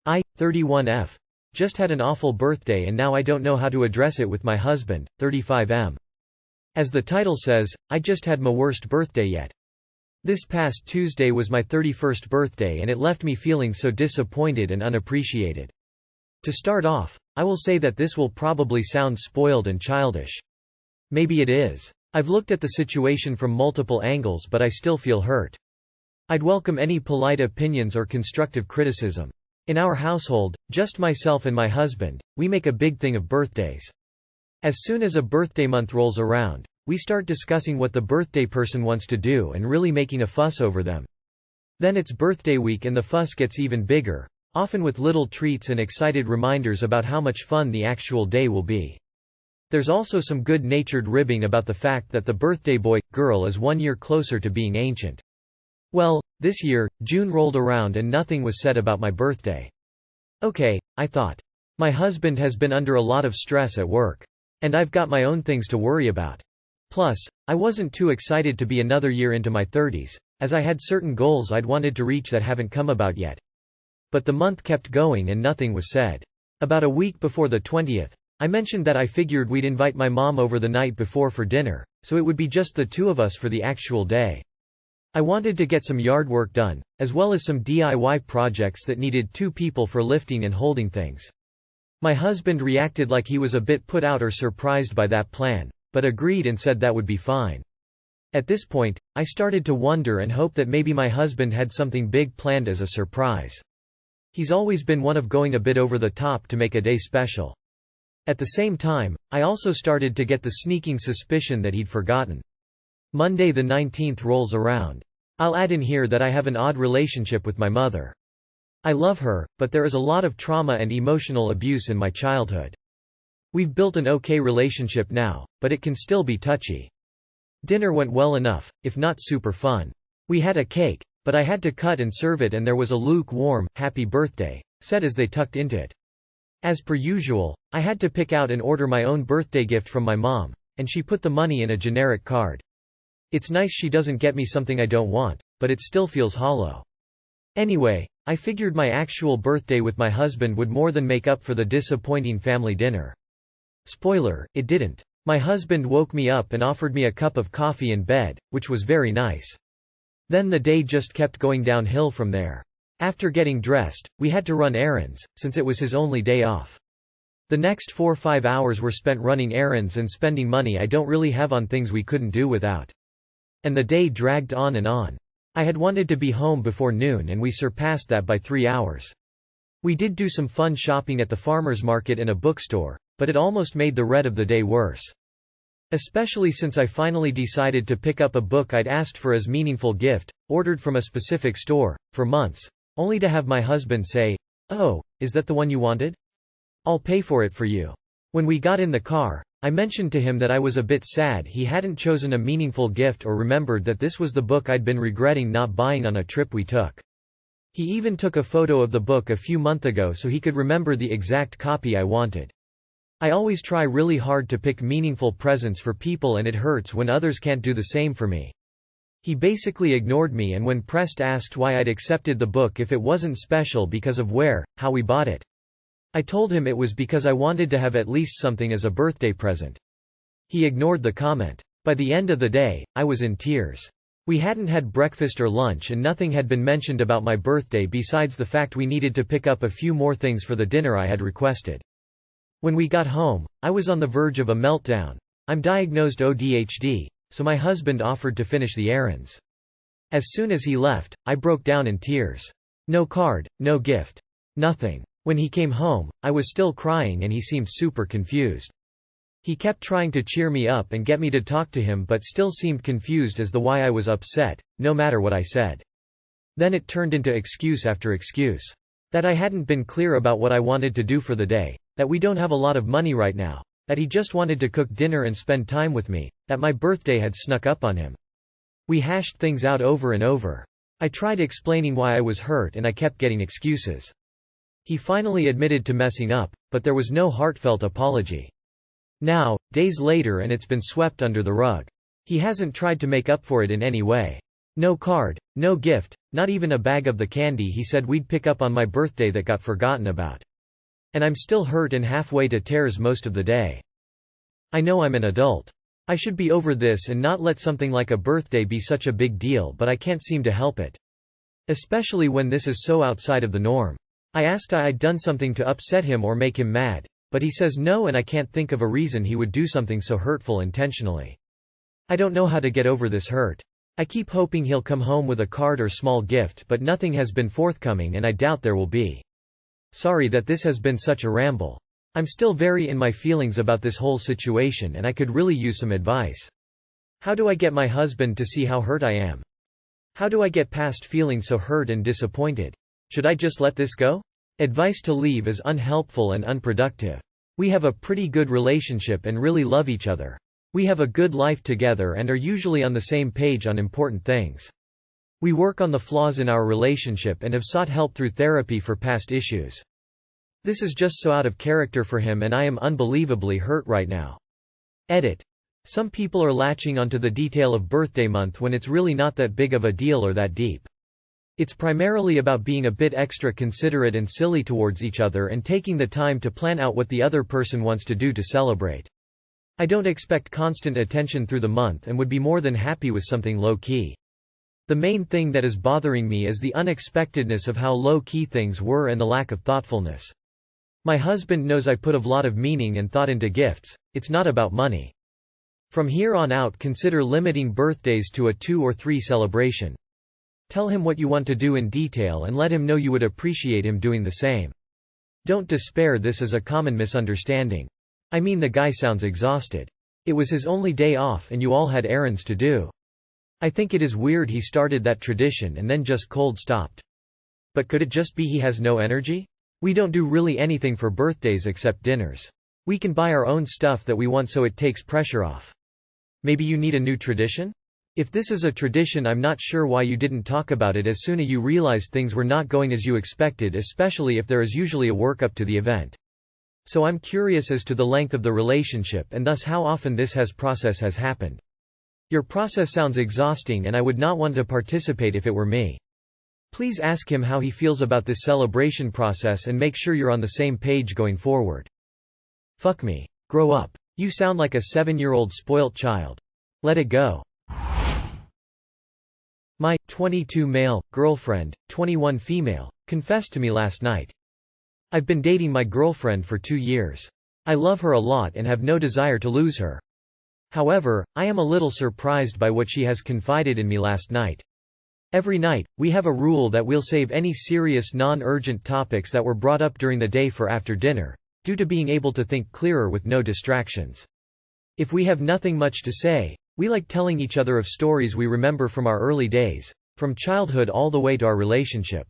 I, 31F. Just had an awful birthday and now I don't know how to address it with my husband, 35M. As the title says, I just had my worst birthday yet. This past Tuesday was my 31st birthday and it left me feeling so disappointed and unappreciated. To start off, I will say that this will probably sound spoiled and childish. Maybe it is. I've looked at the situation from multiple angles but I still feel hurt. I'd welcome any polite opinions or constructive criticism. In our household, just myself and my husband, we make a big thing of birthdays. As soon as a birthday month rolls around, we start discussing what the birthday person wants to do and really making a fuss over them. Then it's birthday week and the fuss gets even bigger, often with little treats and excited reminders about how much fun the actual day will be. There's also some good-natured ribbing about the fact that the birthday boy, girl is 1 year closer to being ancient. Well, this year, June rolled around and nothing was said about my birthday. Okay, I thought. My husband has been under a lot of stress at work. And I've got my own things to worry about. Plus, I wasn't too excited to be another year into my 30s, as I had certain goals I'd wanted to reach that haven't come about yet. But the month kept going and nothing was said. About a week before the 20th, I mentioned that I figured we'd invite my mom over the night before for dinner, so it would be just the two of us for the actual day. I wanted to get some yard work done, as well as some DIY projects that needed 2 people for lifting and holding things. My husband reacted like he was a bit put out or surprised by that plan, but agreed and said that would be fine. At this point, I started to wonder and hope that maybe my husband had something big planned as a surprise. He's always been one of going a bit over the top to make a day special. At the same time, I also started to get the sneaking suspicion that he'd forgotten. Monday the 19th rolls around. I'll add in here that I have an odd relationship with my mother. I love her, but there is a lot of trauma and emotional abuse in my childhood. We've built an okay relationship now, but it can still be touchy. Dinner went well enough, if not super fun. We had a cake, but I had to cut and serve it and there was a lukewarm, happy birthday, said as they tucked into it. As per usual, I had to pick out and order my own birthday gift from my mom, and she put the money in a generic card. It's nice she doesn't get me something I don't want, but it still feels hollow. Anyway, I figured my actual birthday with my husband would more than make up for the disappointing family dinner. Spoiler, it didn't. My husband woke me up and offered me a cup of coffee in bed, which was very nice. Then the day just kept going downhill from there. After getting dressed, we had to run errands, since it was his only day off. The next 4 or 5 hours were spent running errands and spending money I don't really have on things we couldn't do without. And the day dragged on and on. I had wanted to be home before noon and we surpassed that by 3 hours. We did do some fun shopping at the farmer's market and a bookstore, but it almost made the rest of the day worse. Especially since I finally decided to pick up a book I'd asked for as meaningful gift, ordered from a specific store, for months, only to have my husband say, "Oh, is that the one you wanted? I'll pay for it for you." When we got in the car, I mentioned to him that I was a bit sad he hadn't chosen a meaningful gift or remembered that this was the book I'd been regretting not buying on a trip we took. He even took a photo of the book a few months ago so he could remember the exact copy I wanted. I always try really hard to pick meaningful presents for people and it hurts when others can't do the same for me. He basically ignored me and when pressed asked why I'd accepted the book if it wasn't special because of how we bought it. I told him it was because I wanted to have at least something as a birthday present. He ignored the comment. By the end of the day, I was in tears. We hadn't had breakfast or lunch and nothing had been mentioned about my birthday besides the fact we needed to pick up a few more things for the dinner I had requested. When we got home, I was on the verge of a meltdown. I'm diagnosed ADHD, so my husband offered to finish the errands. As soon as he left, I broke down in tears. No card, no gift. Nothing. When he came home, I was still crying and he seemed super confused. He kept trying to cheer me up and get me to talk to him but still seemed confused as to why I was upset, no matter what I said. Then it turned into excuse after excuse. That I hadn't been clear about what I wanted to do for the day, that we don't have a lot of money right now, that he just wanted to cook dinner and spend time with me, that my birthday had snuck up on him. We hashed things out over and over. I tried explaining why I was hurt and I kept getting excuses. He finally admitted to messing up, but there was no heartfelt apology. Now, days later and it's been swept under the rug. He hasn't tried to make up for it in any way. No card, no gift, not even a bag of the candy he said we'd pick up on my birthday that got forgotten about. And I'm still hurt and halfway to tears most of the day. I know I'm an adult. I should be over this and not let something like a birthday be such a big deal, but I can't seem to help it. Especially when this is so outside of the norm. I asked I'd done something to upset him or make him mad, but he says no, and I can't think of a reason he would do something so hurtful intentionally. I don't know how to get over this hurt. I keep hoping he'll come home with a card or small gift, but nothing has been forthcoming and I doubt there will be. Sorry that this has been such a ramble. I'm still very in my feelings about this whole situation and I could really use some advice. How do I get my husband to see how hurt I am? How do I get past feeling so hurt and disappointed? Should I just let this go? Advice to leave is unhelpful and unproductive. We have a pretty good relationship and really love each other. We have a good life together and are usually on the same page on important things. We work on the flaws in our relationship and have sought help through therapy for past issues. This is just so out of character for him and I am unbelievably hurt right now. Edit. Some people are latching onto the detail of birthday month when it's really not that big of a deal or that deep. It's primarily about being a bit extra considerate and silly towards each other and taking the time to plan out what the other person wants to do to celebrate. I don't expect constant attention through the month and would be more than happy with something low-key. The main thing that is bothering me is the unexpectedness of how low-key things were and the lack of thoughtfulness. My husband knows I put a lot of meaning and thought into gifts. It's not about money. From here on out, consider limiting birthdays to a 2 or 3 celebration. Tell him what you want to do in detail and let him know you would appreciate him doing the same. Don't despair, this is a common misunderstanding. I mean, the guy sounds exhausted. It was his only day off and you all had errands to do. I think it is weird he started that tradition and then just cold stopped. But could it just be he has no energy? We don't do really anything for birthdays except dinners. We can buy our own stuff that we want, so it takes pressure off. Maybe you need a new tradition? If this is a tradition, I'm not sure why you didn't talk about it as soon as you realized things were not going as you expected, especially if there is usually a workup to the event. So I'm curious as to the length of the relationship and thus how often this process has happened. Your process sounds exhausting and I would not want to participate if it were me. Please ask him how he feels about this celebration process and make sure you're on the same page going forward. Fuck me. Grow up. You sound like a 7-year-old spoilt child. Let it go. My 22 male girlfriend, 21 female, confessed to me last night. I've been dating my girlfriend for 2 years. I love her a lot and have no desire to lose her. However, I am a little surprised by what she has confided in me last night. Every night, we have a rule that we'll save any serious non-urgent topics that were brought up during the day for after dinner, due to being able to think clearer with no distractions. If we have nothing much to say, we like telling each other of stories we remember from our early days, from childhood all the way to our relationship.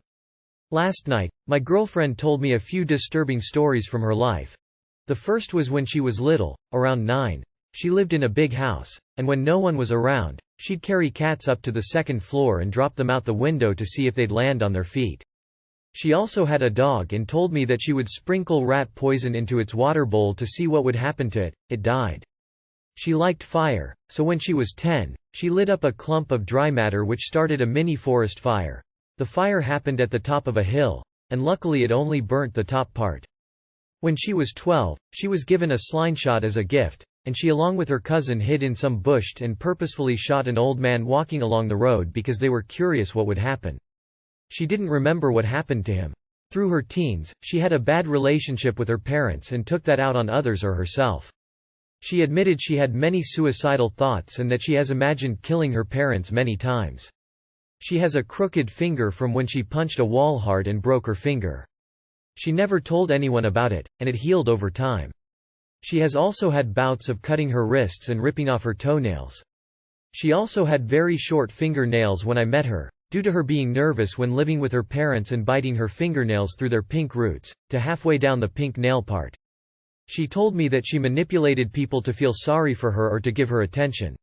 Last night, my girlfriend told me a few disturbing stories from her life. The first was when she was little, around 9. She lived in a big house, and when no one was around, she'd carry cats up to the 2nd floor and drop them out the window to see if they'd land on their feet. She also had a dog and told me that she would sprinkle rat poison into its water bowl to see what would happen to it. It died. She liked fire, so when she was 10, she lit up a clump of dry matter which started a mini forest fire. The fire happened at the top of a hill, and luckily it only burnt the top part. When she was 12, she was given a slingshot as a gift, and she along with her cousin hid in some bush and purposefully shot an old man walking along the road because they were curious what would happen. She didn't remember what happened to him. Through her teens, she had a bad relationship with her parents and took that out on others or herself. She admitted she had many suicidal thoughts and that she has imagined killing her parents many times. She has a crooked finger from when she punched a wall hard and broke her finger. She never told anyone about it, and it healed over time. She has also had bouts of cutting her wrists and ripping off her toenails. She also had very short fingernails when I met her, due to her being nervous when living with her parents and biting her fingernails through their pink roots, to halfway down the pink nail part. She told me that she manipulated people to feel sorry for her or to give her attention.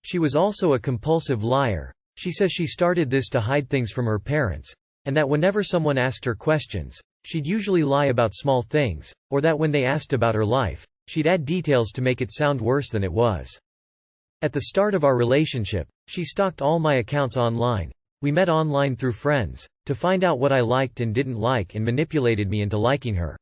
She was also a compulsive liar. She says she started this to hide things from her parents, and that whenever someone asked her questions, she'd usually lie about small things, or that when they asked about her life, she'd add details to make it sound worse than it was. At the start of our relationship, she stalked all my accounts online. We met online through friends, to find out what I liked and didn't like, and manipulated me into liking her.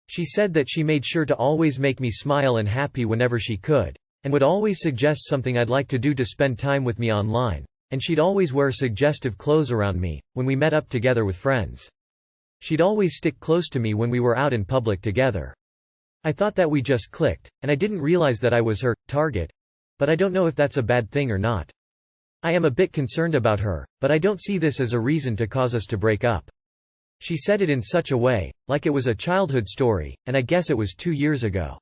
She said that she made sure to always make me smile and happy whenever she could, and would always suggest something I'd like to do to spend time with me online, and she'd always wear suggestive clothes around me, when we met up together with friends. She'd always stick close to me when we were out in public together. I thought that we just clicked, and I didn't realize that I was her target. But I don't know if that's a bad thing or not. I am a bit concerned about her, but I don't see this as a reason to cause us to break up. She said it in such a way, like it was a childhood story, and I guess it was 2 years ago.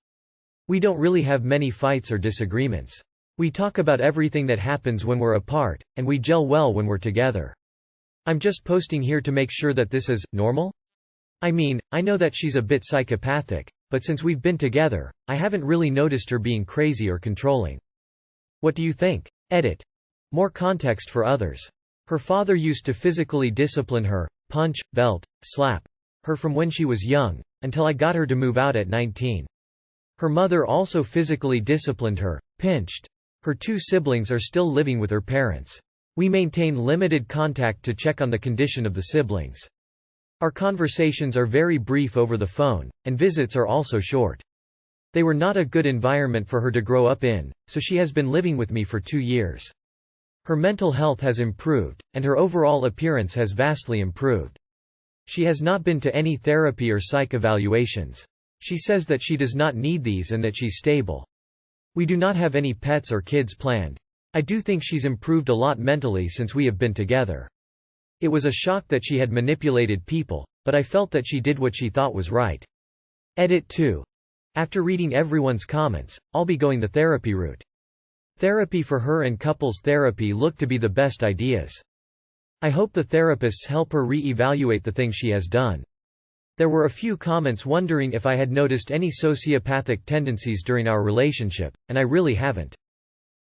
We don't really have many fights or disagreements. We talk about everything that happens when we're apart, and we gel well when we're together. I'm just posting here to make sure that this is normal? I mean, I know that she's a bit psychopathic, but since we've been together, I haven't really noticed her being crazy or controlling. What do you think? Edit. More context for others. Her father used to physically discipline her, punch, belt, slap her from when she was young, until I got her to move out at 19. Her mother also physically disciplined her, pinched. Her 2 siblings are still living with her parents. We maintain limited contact to check on the condition of the siblings. Our conversations are very brief over the phone, and visits are also short. They were not a good environment for her to grow up in, so she has been living with me for 2 years. Her mental health has improved, and her overall appearance has vastly improved. She has not been to any therapy or psych evaluations. She says that she does not need these and that she's stable. We do not have any pets or kids planned. I do think she's improved a lot mentally since we have been together. It was a shock that she had manipulated people, but I felt that she did what she thought was right. Edit 2. After reading everyone's comments, I'll be going the therapy route. Therapy for her and couples therapy look to be the best ideas. I hope the therapists help her re-evaluate the things she has done. There were a few comments wondering if I had noticed any sociopathic tendencies during our relationship, and I really haven't.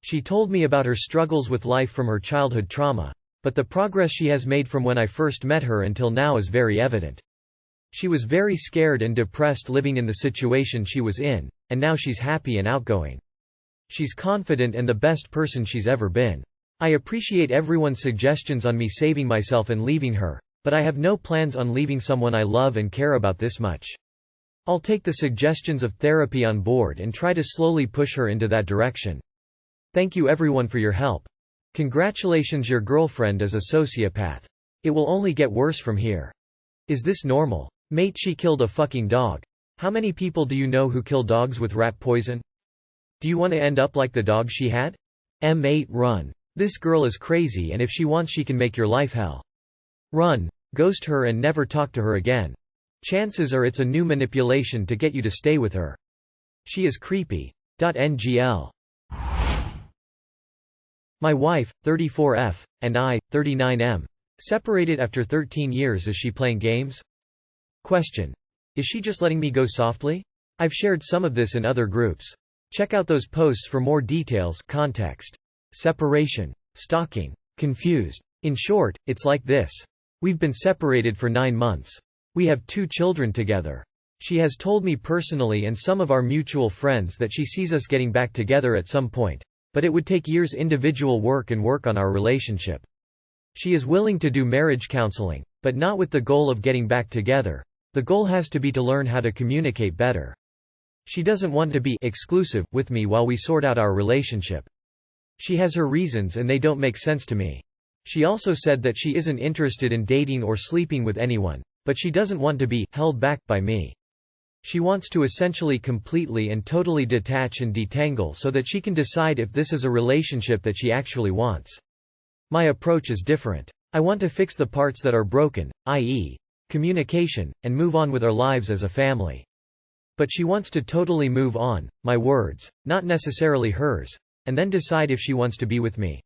She told me about her struggles with life from her childhood trauma, but the progress she has made from when I first met her until now is very evident. She was very scared and depressed living in the situation she was in, and now she's happy and outgoing. She's confident and the best person she's ever been. I appreciate everyone's suggestions on me saving myself and leaving her, but I have no plans on leaving someone I love and care about this much. I'll take the suggestions of therapy on board and try to slowly push her into that direction. Thank you everyone for your help. Congratulations, your girlfriend is a sociopath. It will only get worse from here. Is this normal? Mate, she killed a fucking dog. How many people do you know who kill dogs with rat poison? Do you want to end up like the dog she had? M8 run. This girl is crazy, and if she wants she can make your life hell. Run. Ghost her and never talk to her again. Chances are it's a new manipulation to get you to stay with her. She is creepy. NGL. My wife, 34F, and I, 39M. Separated after 13 years. Is she playing games? Question. Is she just letting me go softly? I've shared some of this in other groups. Check out those posts for more details. Context. Separation. Stalking. Confused. In short, it's like this. We've been separated for 9 months. We have 2 children together. She has told me personally and some of our mutual friends that she sees us getting back together at some point, but it would take years individual work and work on our relationship. She is willing to do marriage counseling, but not with the goal of getting back together. The goal has to be to learn how to communicate better. She doesn't want to be exclusive with me while we sort out our relationship. She has her reasons and they don't make sense to me. She also said that she isn't interested in dating or sleeping with anyone, but she doesn't want to be held back by me. She wants to essentially completely and totally detach and detangle so that she can decide if this is a relationship that she actually wants. My approach is different. I want to fix the parts that are broken, i.e., communication, and move on with our lives as a family. But she wants to totally move on, my words, not necessarily hers, and then decide if she wants to be with me.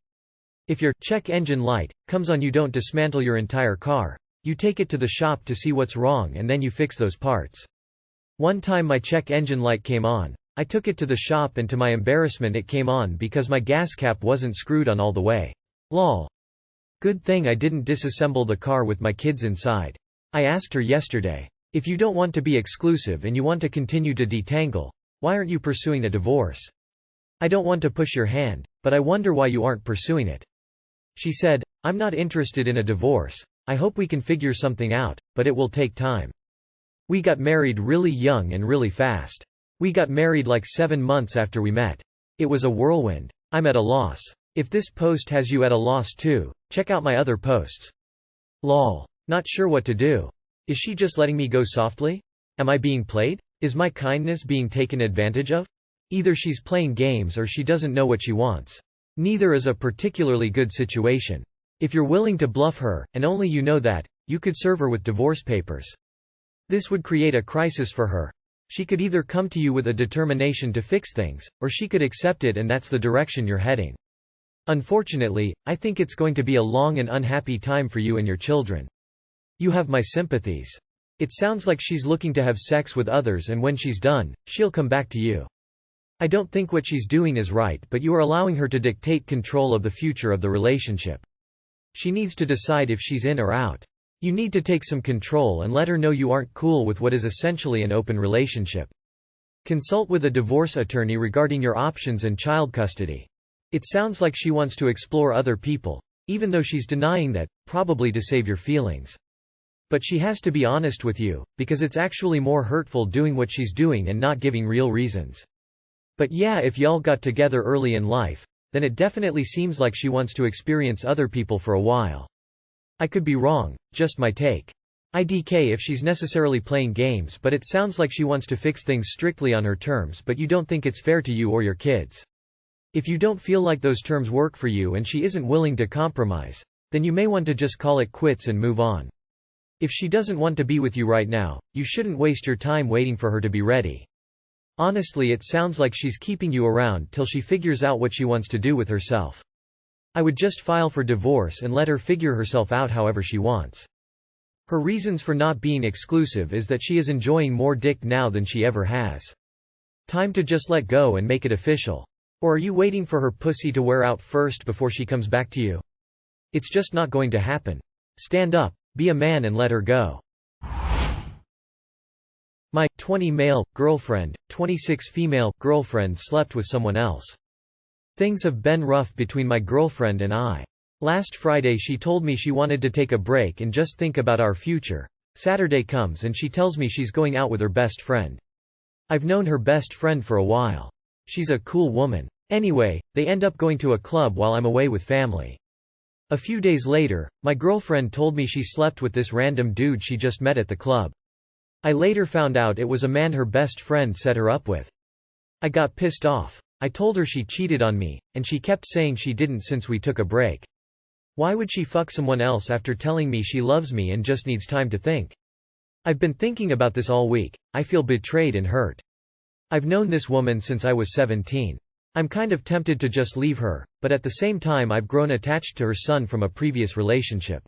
If your check engine light comes on, you don't dismantle your entire car. You take it to the shop to see what's wrong and then you fix those parts. One time my check engine light came on. I took it to the shop and to my embarrassment it came on because my gas cap wasn't screwed on all the way. Lol. Good thing I didn't disassemble the car with my kids inside. I asked her yesterday, if you don't want to be exclusive and you want to continue to detangle, why aren't you pursuing a divorce? I don't want to push your hand, but I wonder why you aren't pursuing it." She said, "I'm not interested in a divorce. I hope we can figure something out, but it will take time. We got married really young and really fast. We got married like 7 months after we met. It was a whirlwind. I'm at a loss. If this post has you at a loss too, check out my other posts. Lol. Not sure what to do. Is she just letting me go softly? Am I being played? Is my kindness being taken advantage of? Either she's playing games or she doesn't know what she wants. Neither is a particularly good situation. If you're willing to bluff her, and only you know that, you could serve her with divorce papers. This would create a crisis for her. She could either come to you with a determination to fix things, or she could accept it and that's the direction you're heading. Unfortunately, I think it's going to be a long and unhappy time for you and your children. You have my sympathies. It sounds like she's looking to have sex with others and when she's done, she'll come back to you. I don't think what she's doing is right, but you are allowing her to dictate control of the future of the relationship. She needs to decide if she's in or out. You need to take some control and let her know you aren't cool with what is essentially an open relationship. Consult with a divorce attorney regarding your options and child custody. It sounds like she wants to explore other people, even though she's denying that, probably to save your feelings. But she has to be honest with you, because it's actually more hurtful doing what she's doing and not giving real reasons. But yeah, if y'all got together early in life, then it definitely seems like she wants to experience other people for a while. I could be wrong, just my take. IDK if she's necessarily playing games, but it sounds like she wants to fix things strictly on her terms, but you don't think it's fair to you or your kids. If you don't feel like those terms work for you and she isn't willing to compromise, then you may want to just call it quits and move on. If she doesn't want to be with you right now, you shouldn't waste your time waiting for her to be ready. Honestly, it sounds like she's keeping you around till she figures out what she wants to do with herself. I would just file for divorce and let her figure herself out however she wants. Her reasons for not being exclusive is that she is enjoying more dick now than she ever has. Time to just let go and make it official. Or are you waiting for her pussy to wear out first before she comes back to you? It's just not going to happen. Stand up, be a man and let her go. My 20 male girlfriend, 26 female girlfriend slept with someone else. Things have been rough between my girlfriend and I. Last Friday she told me she wanted to take a break and just think about our future. Saturday comes and she tells me she's going out with her best friend. I've known her best friend for a while. She's a cool woman. Anyway, they end up going to a club while I'm away with family. A few days later, my girlfriend told me she slept with this random dude she just met at the club. I later found out it was a man her best friend set her up with. I got pissed off. I told her she cheated on me, and she kept saying she didn't since we took a break. Why would she fuck someone else after telling me she loves me and just needs time to think? I've been thinking about this all week. I feel betrayed and hurt. I've known this woman since I was 17. I'm kind of tempted to just leave her, but at the same time I've grown attached to her son from a previous relationship.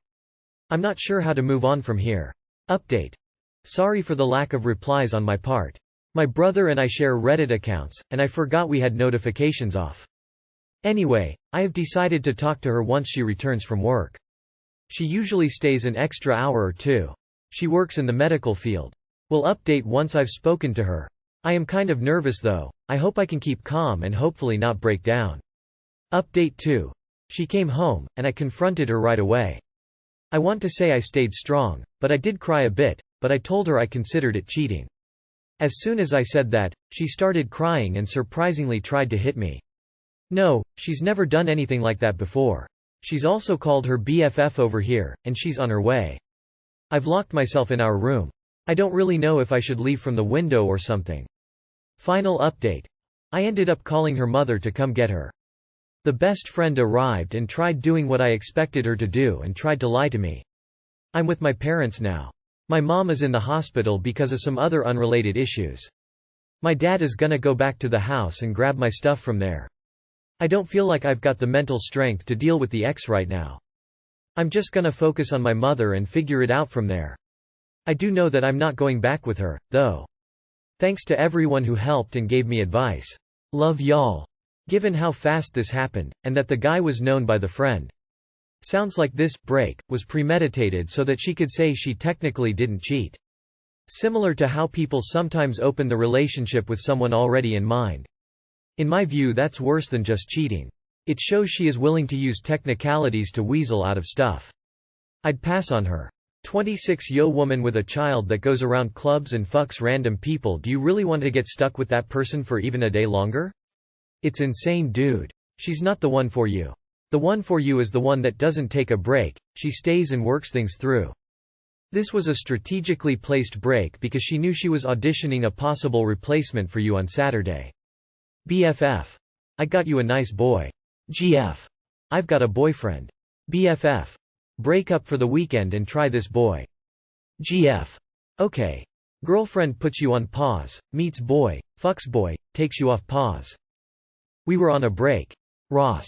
I'm not sure how to move on from here. Update. Sorry for the lack of replies on my part. My brother and I share Reddit accounts, and I forgot we had notifications off. Anyway, I have decided to talk to her once she returns from work. She usually stays an extra hour or two. She works in the medical field. We'll update once I've spoken to her. I am kind of nervous though. I hope I can keep calm and hopefully not break down. Update 2. She came home, and I confronted her right away. I want to say I stayed strong, but I did cry a bit, but I told her I considered it cheating. As soon as I said that, she started crying and surprisingly tried to hit me. No, she's never done anything like that before. She's also called her BFF over here, and she's on her way. I've locked myself in our room. I don't really know if I should leave from the window or something. Final update. I ended up calling her mother to come get her. The best friend arrived and tried doing what I expected her to do and tried to lie to me. I'm with my parents now. My mom is in the hospital because of some other unrelated issues. My dad is gonna go back to the house and grab my stuff from there. I don't feel like I've got the mental strength to deal with the ex right now. I'm just gonna focus on my mother and figure it out from there. I do know that I'm not going back with her, though. Thanks to everyone who helped and gave me advice. Love y'all. Given how fast this happened, and that the guy was known by the friend. Sounds like this break was premeditated so that she could say she technically didn't cheat. Similar to how people sometimes open the relationship with someone already in mind. In my view, that's worse than just cheating. It shows she is willing to use technicalities to weasel out of stuff. I'd pass on her. 26-yo woman with a child that goes around clubs and fucks random people. Do you really want to get stuck with that person for even a day longer? It's insane, dude. She's not the one for you. The one for you is the one that doesn't take a break, she stays and works things through. This was a strategically placed break because she knew she was auditioning a possible replacement for you on Saturday. BFF. I got you a nice boy. GF. I've got a boyfriend. BFF. Break up for the weekend and try this boy. GF. Okay. Girlfriend puts you on pause, meets boy, fucks boy, takes you off pause. We were on a break. Ross.